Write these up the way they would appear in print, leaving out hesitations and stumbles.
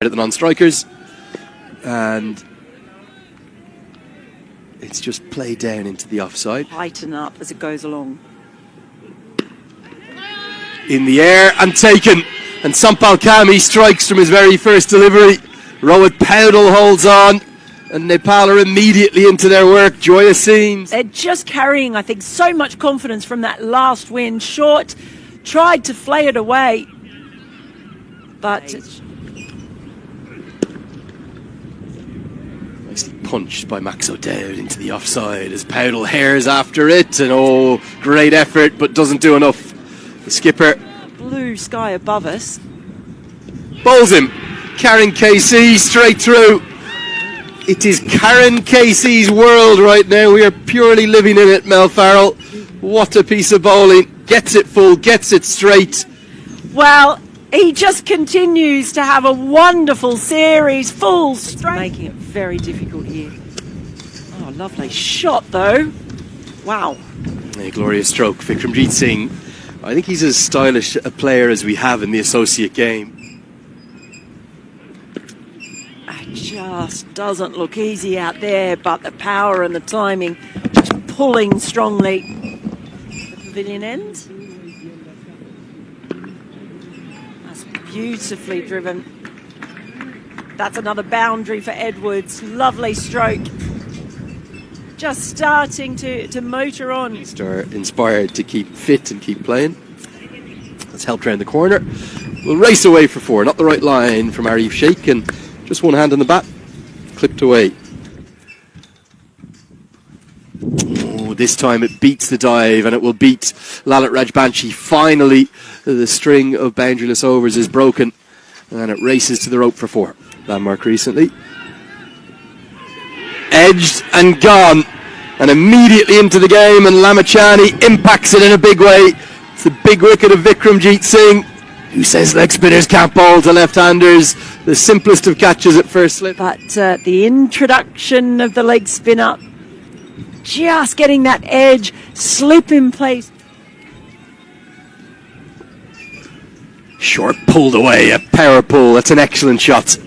at the non-strikers, and it's just played down into the offside. Heighten up as it goes along. In the air and taken, and Sampal Kami strikes from his very first delivery. Rohit Paudel holds on, and Nepal are immediately into their work. Joyous scenes. They're just carrying, I think, so much confidence from that last win. Short tried to flay it away, but nicely punched by Max O'Dowd into the offside as Paudel hares after it, and oh, great effort, but doesn't do enough. The skipper, blue sky above us, bowls him. Karen KC straight through. It is Karen KC's world right now. We are purely living in it, Mel Farrell. What a piece of bowling. Gets it full, gets it straight. Well, he just continues to have a wonderful series, full straight. Making it very difficult here. Oh, lovely shot though. Wow. A glorious stroke. Vikramjit Singh. I think he's as stylish a player as we have in the associate game. It just doesn't look easy out there, but the power and the timing just pulling strongly. The pavilion end. That's beautifully driven. That's another boundary for Edwards. Lovely stroke. Just starting to motor on. Inspired to keep fit and keep playing. That's helped round the corner. We'll race away for four. Not the right line from Arif Sheikh, and just one hand on the bat. Clipped away. Oh, this time it beats the dive, and it will beat Lalit Rajbanshi. Finally, the string of boundaryless overs is broken, and it races to the rope for four. Landmark recently. Edged and gone, and immediately into the game, and Lamachani impacts it in a big way. It's the big wicket of Vikramjit Singh, who says leg spinners can't bowl to left-handers. The simplest of catches at first slip. But the introduction of the leg spinner, just getting that edge, slip in place. Short pulled away, a power pull. That's an excellent shot.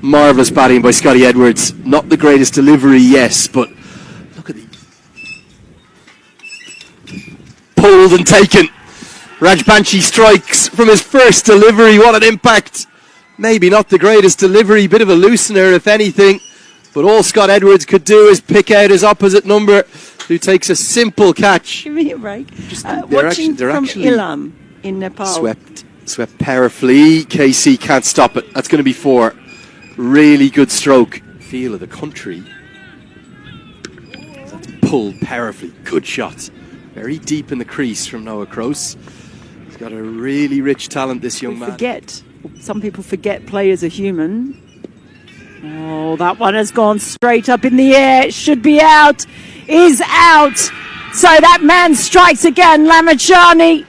Marvellous batting by Scotty Edwards. Not the greatest delivery, yes, but look at the... Pulled and taken. Rajbanshi strikes from his first delivery. What an impact. Maybe not the greatest delivery, bit of a loosener if anything, but all Scott Edwards could do is pick out his opposite number, who takes a simple catch. Give me a break. They're Watching actually from Ilam in Nepal. Swept powerfully. KC can't stop it. That's going to be four. Really good stroke. Feel of the country. That's pulled powerfully. Good shot. Very deep in the crease from Noah Kroos. He's got a really rich talent, this young man. Some people forget players are human. Oh, that one has gone straight up in the air. It should be out. Is out. So that man strikes again. Lamachani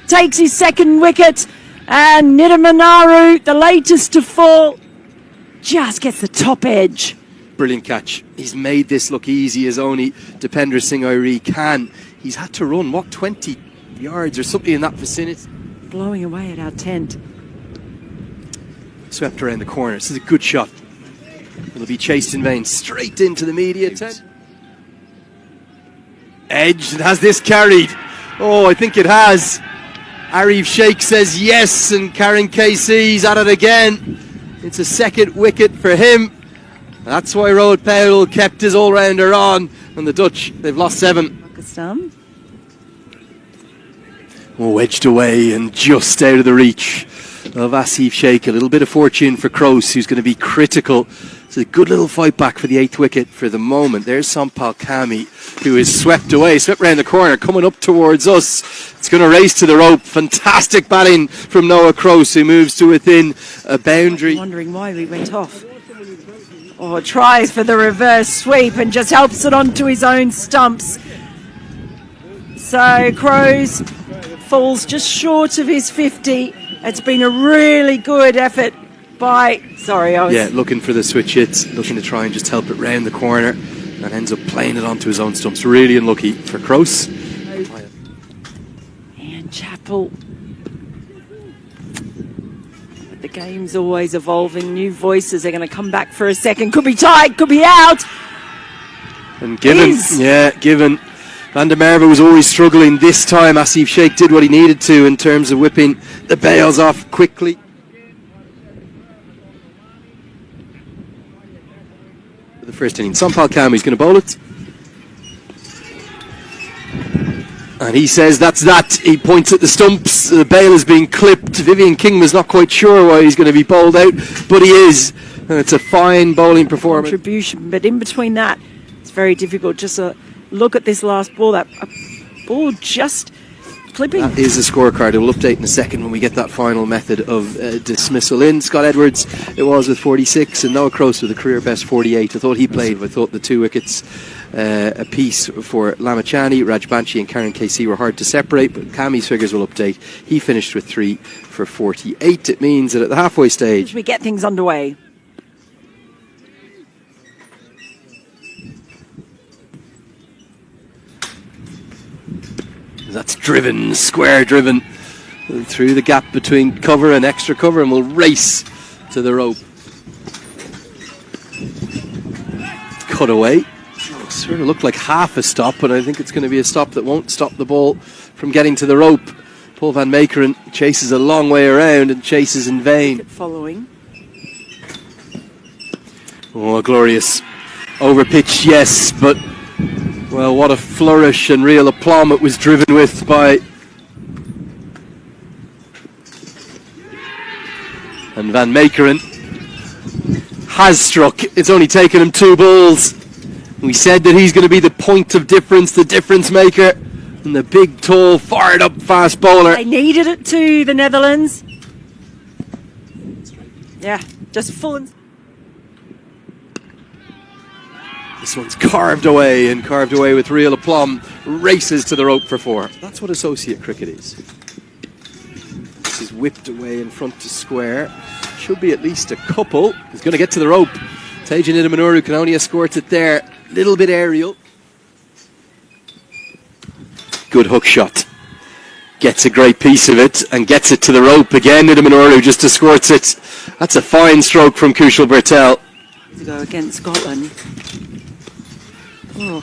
takes his second wicket. And Nidamanaru, the latest to fall, just gets the top edge. Brilliant catch. He's made this look easy as only Dipender Singh Airi can. He's had to run, what, 20 yards or something in that vicinity. Blowing away at our tent. Swept around the corner. This is a good shot. It'll be chased in vain. Straight into the media tent. Edge, and has this carried? Oh, I think it has. Arif Sheikh says yes, and Karen KC's at it again. It's a second wicket for him. That's why Rohit Paudel kept his all-rounder on. And the Dutch, they've lost 7. Pakistan. Oh, edged away and just out of the reach of Asif Sheikh. A little bit of fortune for Kroos, who's going to be critical. It's a good little fight back for the 8th wicket for the moment. There's Sampal Kami, who is swept away, swept round the corner, coming up towards us. It's going to race to the rope. Fantastic batting from Noah Kroos, who moves to within a boundary. I'm wondering why we went off. Oh, tries for the reverse sweep and just helps it onto his own stumps. So Kroos falls just short of his 50. It's been a really good effort by... Sorry, I was... Yeah, looking for the switch hit, looking to try and just help it round the corner, and ends up playing it onto his own stumps. Really unlucky for Kroos. And Chappell. The game's always evolving. New voices are going to come back for a second. Could be tight, could be out. And given Van der Merwe was always struggling. This time Asif Sheikh did what he needed to in terms of whipping the bails off quickly. The first inning, Sampal Kami's going to bowl it. And he says that's that. He points at the stumps. The bail is being clipped. Vivian King was not quite sure why he's going to be bowled out, but he is. And it's a fine bowling performance. Contribution, but in between that, it's very difficult. Just look at this last ball. That ball just clipping. That is a scorecard. It will update in a second when we get that final method of dismissal in. Scott Edwards, it was with 46, and Noah Cross with a career best 48. I thought he played. I thought the 2 wickets apiece for Lamachani, Rajbanshi and Karen KC were hard to separate, but Kami's figures will update. He finished with 3 for 48. It means that at the halfway stage, we get things underway. That's driven, square driven through the gap between cover and extra cover, and will race to the rope. Cut away. Sort of looked like half a stop, but I think it's going to be a stop that won't stop the ball from getting to the rope. Paul van Meekeren chases a long way around and chases in vain. Following. Oh, glorious. Overpitched, yes, but well, what a flourish and real aplomb it was driven with by. And Van Meekeren has struck. It's only taken him 2 balls. We said that he's going to be the point of difference, the difference maker, and the big, tall, fired up fast bowler. They needed it too, the Netherlands. Yeah, just full and... This one's carved away with real aplomb. Races to the rope for 4. That's what associate cricket is. This is whipped away in front to square. Should be at least a couple. He's going to get to the rope. Tejan Idamanoru can only escort it there. Little bit aerial. Good hook shot. Gets a great piece of it and gets it to the rope again. Idamanoru just escorts it. That's a fine stroke from Kushal Bertel. To go against Scotland. Oh,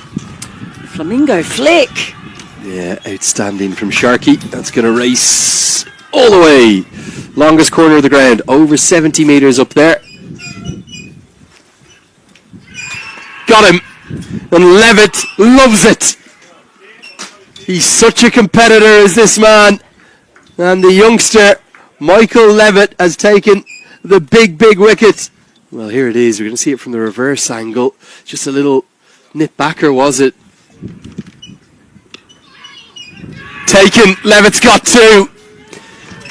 flamingo flick. Yeah, outstanding from Sharkey. That's going to race all the way. Longest corner of the ground. Over 70 metres up there. Got him. And Levitt loves it. He's such a competitor as this man. And the youngster, Michael Levitt, has taken the big wicket. Well, here it is. We're going to see it from the reverse angle. Just a little nip backer, was it? Taken. Levitt's got 2.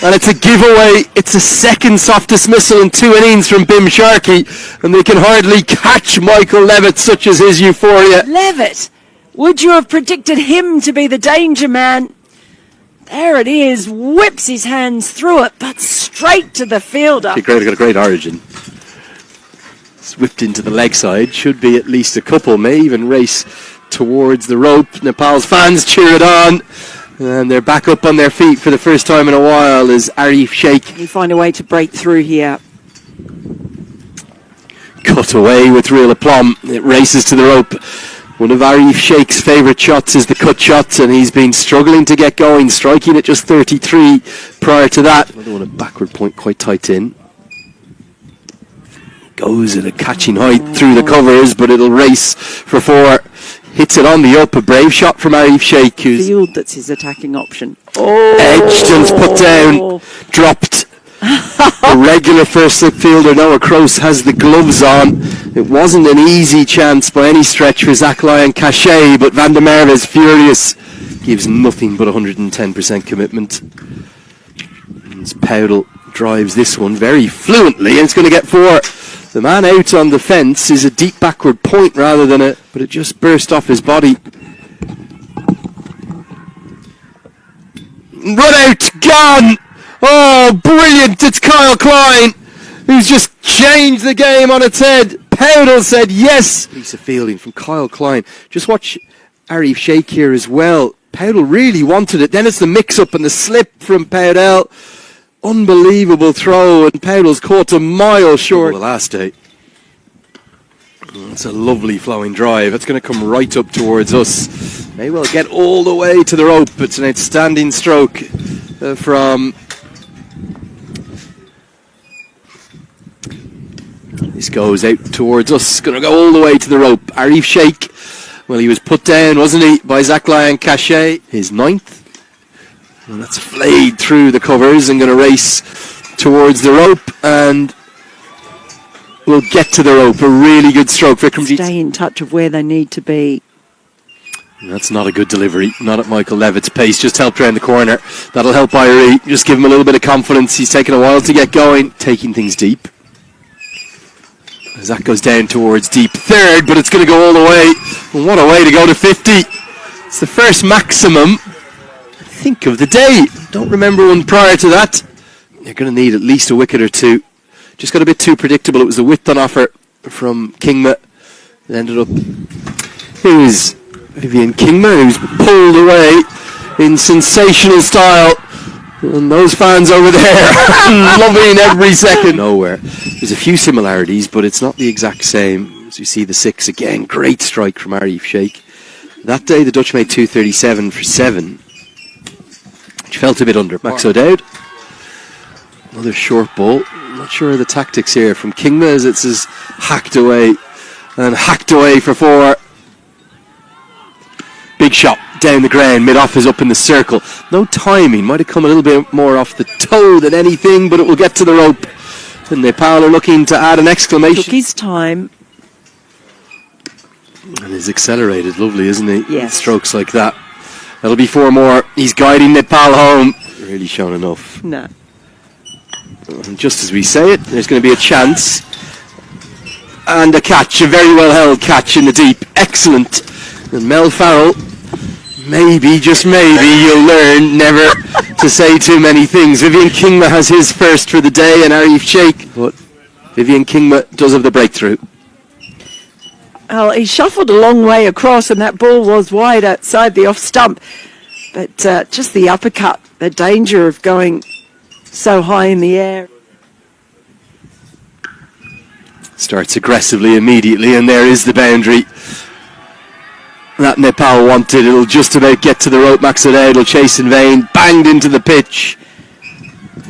And it's a giveaway. It's a second soft dismissal in 2 innings from Bim Sharkey. And they can hardly catch Michael Levitt, such as his euphoria. Levitt! Would you have predicted him to be the danger man? There it is. Whips his hands through it, but straight to the fielder. Got a great origin. It's whipped into the leg side. Should be at least a couple. May even race towards the rope. Nepal's fans cheer it on. And they're back up on their feet for the first time in a while as Arif Sheikh. Can you find a way to break through here? Cut away with real aplomb. It races to the rope. One of Arif Sheikh's favourite shots is the cut shot, and he's been struggling to get going, striking at just 33 prior to that. Another one at backward point, quite tight in. Goes at a catching height through the covers, but it'll race for 4. Hits it on the up, a brave shot from Arif Sheikh. Field that's his attacking option. Edged and put down, dropped. A regular first slip fielder, Noah Cross, has the gloves on. It wasn't an easy chance by any stretch for Zach Lyon Cachet, but Van der Merwe is furious. Gives nothing but 110% commitment. As Powdell drives this one very fluently, and it's going to get 4. The man out on the fence is a deep backward point rather than a... But it just burst off his body. Run out, gone! Oh, brilliant! It's Kyle Klein, who's just changed the game on its head. Powdell said yes. Piece of fielding from Kyle Klein. Just watch Arif Sheikh here as well. Powdell really wanted it. Then it's the mix-up and the slip from Powdell. unbelievable throw, and Paulo's caught a mile short the last day. It's a lovely flowing drive. It's going to come right up towards us. May well get all the way to the rope. It's an outstanding stroke from... This goes out towards us. Going to go all the way to the rope. Arif Sheikh. Well, he was put down, wasn't he, by Zachariah Cachet. His 9th. And that's flayed through the covers and going to race towards the rope, and we'll get to the rope. A really good stroke. Stay in touch of where they need to be. That's not a good delivery. Not at Michael Levitt's pace. Just helped around the corner. That'll help Irie. Just give him a little bit of confidence. He's taken a while to get going. Taking things deep. As that goes down towards deep third, but it's going to go all the way. And what a way to go to 50. It's the first maximum, I think, of the day. Don't remember one prior to that. You're going to need at least a wicket or two. Just got a bit too predictable. It was the width on offer from Kingma. It ended up... Here's Vivian Kingma, who's pulled away in sensational style. And those fans over there loving every second. Nowhere. There's a few similarities, but it's not the exact same. As you see the 6 again, great strike from Arif Sheikh. That day the Dutch made 237 for 7, which felt a bit under. Max O'Dowd. Another short ball. I'm not sure of the tactics here from Kingma, as it's just hacked away and hacked away for 4. Big shot down the ground, mid-off is up in the circle. No timing, might have come a little bit more off the toe than anything, but it will get to the rope. And Nepal are looking to add an exclamation. Took his time. And he's accelerated, lovely, isn't he? Yes. Strokes like that. That'll be 4 more. He's guiding Nepal home. Really shown enough. No. And just as we say it, there's going to be a chance. And a catch, a very well held catch in the deep. Excellent. And Mel Farrell, maybe, just maybe, you'll learn never to say too many things. Vivian Kingma has his first for the day, and Arif Sheikh, but Vivian Kingma does have the breakthrough. Well, he shuffled a long way across, and that ball was wide outside the off stump. But just the uppercut, the danger of going so high in the air. Starts aggressively immediately, and there is the boundary that Nepal wanted. It'll just about get to the rope. Max O'Dowd will chase in vain. Banged into the pitch.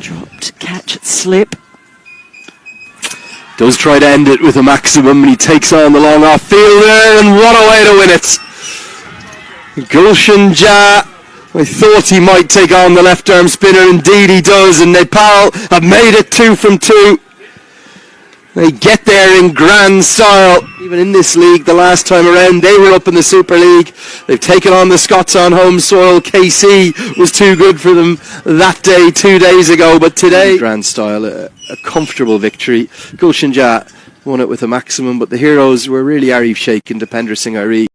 Dropped, catch, slip. Does try to end it with a maximum, and he takes on the long off fielder, and what a way to win it. Gulshan Jha, I thought he might take on the left arm spinner. Indeed he does, and Nepal have made it 2 from 2. They get there in grand style. Even in this league the last time around, they were up in the Super League. They've taken on the Scots on home soil. KC was too good for them that day 2 days ago, but today, grand style, a comfortable victory. Gulshan Jha won it with a maximum, but the heroes were really Arif Sheikh and Dipender Singh Ari.